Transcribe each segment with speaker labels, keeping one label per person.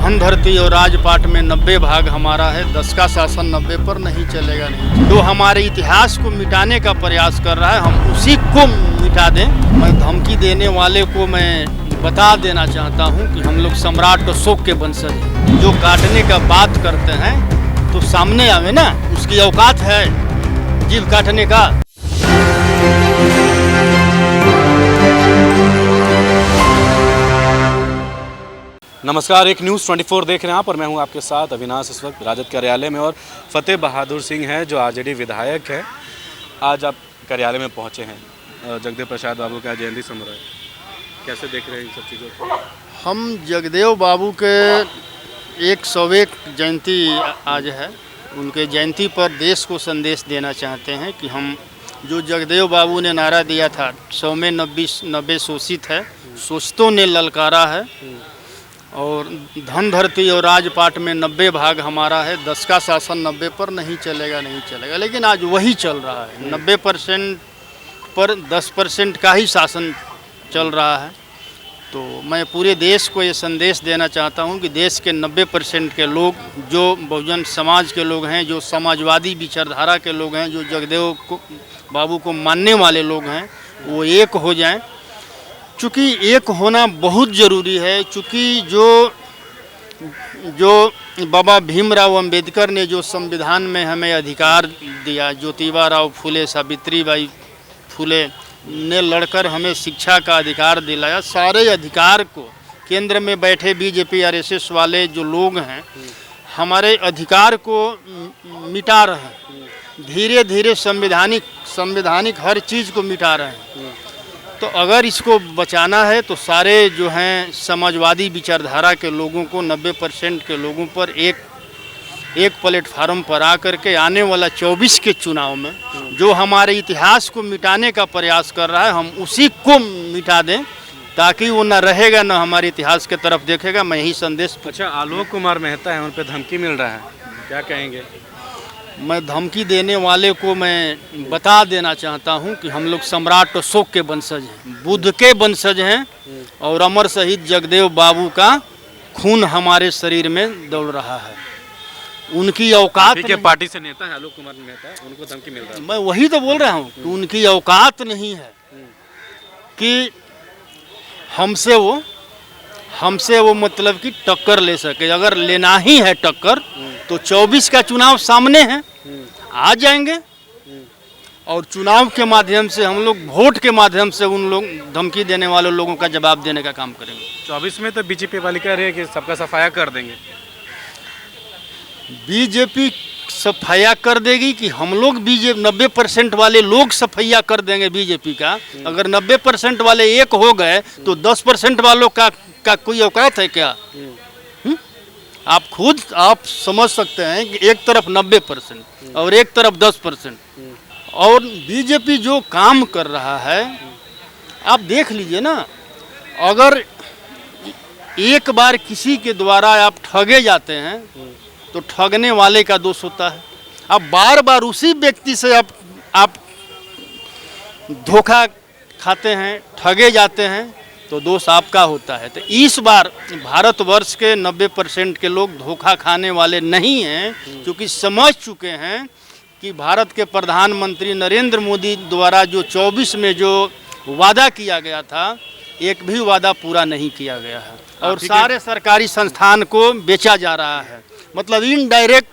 Speaker 1: धन धरती और राजपाट में 90 भाग हमारा है, 10 का शासन 90 पर नहीं चलेगा नहीं। जो हमारे इतिहास को मिटाने का प्रयास कर रहा है हम उसी को मिटा दें। मैं धमकी देने वाले को मैं बता देना चाहता हूं कि हम लोग सम्राट अशोक के वंशज हैं। जो काटने का बात करते हैं तो सामने आवे ना, उसकी औकात है जीभ काटने का।
Speaker 2: नमस्कार, एक न्यूज़ 24 देख रहे हैं आप और मैं हूं आपके साथ अविनाश। इस वक्त राजद कार्यालय में और फतेह बहादुर सिंह हैं जो आरजेडी विधायक है। आज आप कार्यालय में पहुंचे हैं। जगदेव प्रसाद बाबू का जयंती समारोह है, कैसे देख रहे हैं इन सब चीज़ों को?
Speaker 1: हम जगदेव बाबू के 101 जयंती आज है, उनके जयंती पर देश को संदेश देना चाहते हैं कि हम जो जगदेव बाबू ने नारा दिया था 100 में 90 शोषित है, शोषितों ने ललकारा है और धन धरती और राजपाट में 90 भाग हमारा है, 10 का शासन 90 पर नहीं चलेगा नहीं चलेगा। लेकिन आज वही चल रहा है, 90% पर 10% का ही शासन चल रहा है। तो मैं पूरे देश को ये संदेश देना चाहता हूँ कि देश के 90% के लोग जो बहुजन समाज के लोग हैं, जो समाजवादी विचारधारा के लोग हैं, जो जगदेव बाबू को मानने वाले लोग हैं, वो एक हो जाएं। चूँकि एक होना बहुत ज़रूरी है, चूँकि जो बाबा भीमराव अंबेडकर ने जो संविधान में हमें अधिकार दिया, ज्योतिबा राव फुले, सावित्रीबाई फुले ने लड़कर हमें शिक्षा का अधिकार दिलाया, सारे अधिकार को केंद्र में बैठे बीजेपी आरएसएस वाले जो लोग हैं हमारे अधिकार को मिटा रहे हैं। धीरे धीरे संवैधानिक हर चीज़ को मिटा रहे हैं। तो अगर इसको बचाना है तो सारे जो हैं समाजवादी विचारधारा के लोगों को 90% के लोगों पर एक प्लेटफार्म पर आकर के आने वाला 24 के चुनाव में जो हमारे इतिहास को मिटाने का प्रयास कर रहा है हम उसी को मिटा दें, ताकि वो ना रहेगा ना हमारे इतिहास के तरफ देखेगा। मैं यही संदेश।
Speaker 2: अच्छा, आलोक कुमार मेहता है, उन पर धमकी मिल रहा है, क्या कहेंगे?
Speaker 1: मैं धमकी देने वाले को मैं बता देना चाहता हूं कि हम लोग सम्राट अशोक के वंशज हैं, बुद्ध के वंशज हैं और अमर शहीद जगदेव बाबू का खून हमारे शरीर में दौड़ रहा है। उनकी औकात
Speaker 2: के पार्टी से नेता है आलोक कुमार मेहता, उनको धमकी मिल रहा है।
Speaker 1: मैं वही तो बोल रहा हूँ कि उनकी औकात नहीं है कि हमसे वो मतलब कि टक्कर ले सके। अगर लेना ही है टक्कर तो 24 का चुनाव सामने है, आ जाएंगे और चुनाव के माध्यम से हम लोग वोट के माध्यम से उन लोग धमकी देने वाले लोगों का जवाब देने का काम करेंगे।
Speaker 2: 24 में तो बीजेपी वाले कह रहे हैं कि सबका सफाया कर देंगे।
Speaker 1: बीजेपी सफाया कर देगी कि हम लोग 90% वाले लोग सफाया कर देंगे बीजेपी का? अगर 90% वाले एक हो गए तो 10% वालों का कोई औकात है क्या? आप समझ सकते हैं कि एक तरफ 90% और एक तरफ 10%। और बीजेपी जो काम कर रहा है आप देख लीजिए ना। अगर एक बार किसी के द्वारा आप ठगे जाते हैं तो ठगने वाले का दोष होता है। अब बार बार उसी व्यक्ति से आप धोखा खाते हैं, ठगे जाते हैं तो दोष आपका होता है। तो इस बार भारतवर्ष के 90% के लोग धोखा खाने वाले नहीं हैं, क्योंकि समझ चुके हैं कि भारत के प्रधानमंत्री नरेंद्र मोदी द्वारा जो 24 में जो वादा किया गया था एक भी वादा पूरा नहीं किया गया है और सारे सरकारी संस्थान को बेचा जा रहा है। मतलब इनडायरेक्ट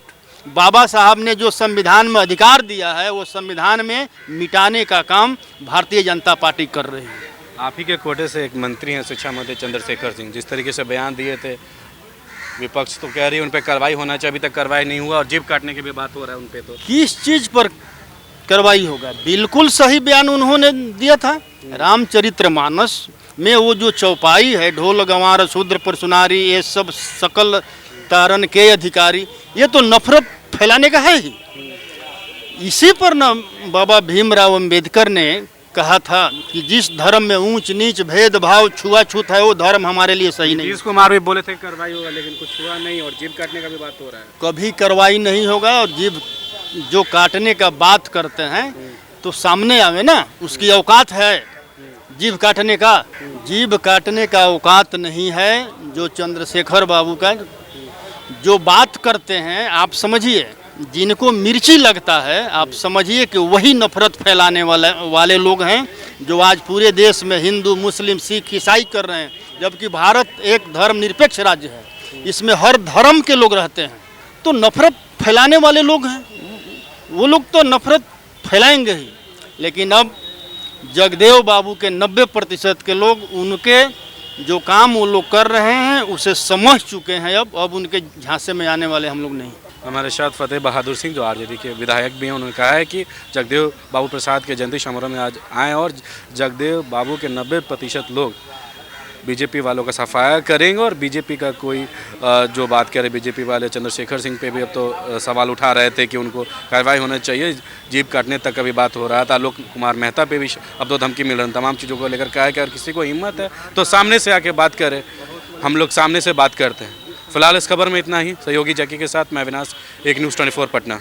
Speaker 1: बाबा साहब ने जो संविधान में अधिकार दिया है वो संविधान में मिटाने का काम भारतीय जनता पार्टी कर रही है।
Speaker 2: आप ही के कोटे से एक मंत्री हैं शिक्षा मंत्री चंद्रशेखर सिंह, जिस तरीके से बयान दिए थे, विपक्ष तो कह रही है उन पर कार्रवाई होना चाहिए, अभी तक कार्रवाई नहीं हुआ और जीभ काटने की भी बात हो रहा है उन पे। तो किस
Speaker 1: चीज़ पर कार्रवाई होगा? बिल्कुल सही बयान उन्होंने दिया था। रामचरितमानस में वो जो चौपाई है, ढोल गंवार शूद्र पर सुनारी, ये सब सकल तारण के अधिकारी, ये तो नफरत फैलाने का है ही। इसी पर न बाबा भीमराव अंबेडकर ने कहा था कि जिस धर्म में ऊंच नीच भेदभाव छुआछूत है वो धर्म हमारे लिए सही नहीं।
Speaker 2: नीतीश कुमार भी बोले थे कार्रवाई होगा, लेकिन कुछ हुआ नहीं और जीभ काटने का भी बात हो रहा है।
Speaker 1: कभी कार्रवाई नहीं होगा और जीभ जो काटने का बात करते हैं तो सामने आवे ना, उसकी औकात है जीभ काटने का। जीभ काटने का औकात नहीं है जो चंद्रशेखर बाबू का जो बात करते हैं, आप समझिए, जिनको मिर्ची लगता है, आप समझिए कि वही नफरत फैलाने वाले लोग हैं जो आज पूरे देश में हिंदू, मुस्लिम, सिख, ईसाई कर रहे हैं। जबकि भारत एक धर्मनिरपेक्ष राज्य है, इसमें हर धर्म के लोग रहते हैं। तो नफरत फैलाने वाले लोग हैं, वो लोग तो नफरत फैलाएंगे ही। लेकिन अब जगदेव बाबू के 90% के लोग उनके जो काम वो लोग कर रहे हैं उसे समझ चुके हैं। अब उनके झांसे में आने वाले हम लोग नहीं।
Speaker 2: हमारे साथ फतेह बहादुर सिंह जो आरजेडी के विधायक भी हैं, उन्होंने कहा है कि जगदेव बाबू प्रसाद के जयंती समारोह में आज आएँ और जगदेव बाबू के 90% लोग बीजेपी वालों का सफाया करेंगे। और बीजेपी का कोई जो बात कह रहे बीजेपी वाले चंद्रशेखर सिंह पे भी अब तो सवाल उठा रहे थे कि उनको कार्रवाई होना चाहिए, जीप काटने तक का भी बात हो रहा था। आलोक कुमार मेहता पे भी अब तो धमकी मिल रही, तमाम चीज़ों को लेकर कहा है कि अगर किसी को हिम्मत है तो सामने से आके बात करे। हम लोग सामने से बात करते हैं। फिलहाल इस खबर में इतना ही। सहयोगी जैकी के साथ मैं अविनाश, एक न्यूज़ 24 पटना।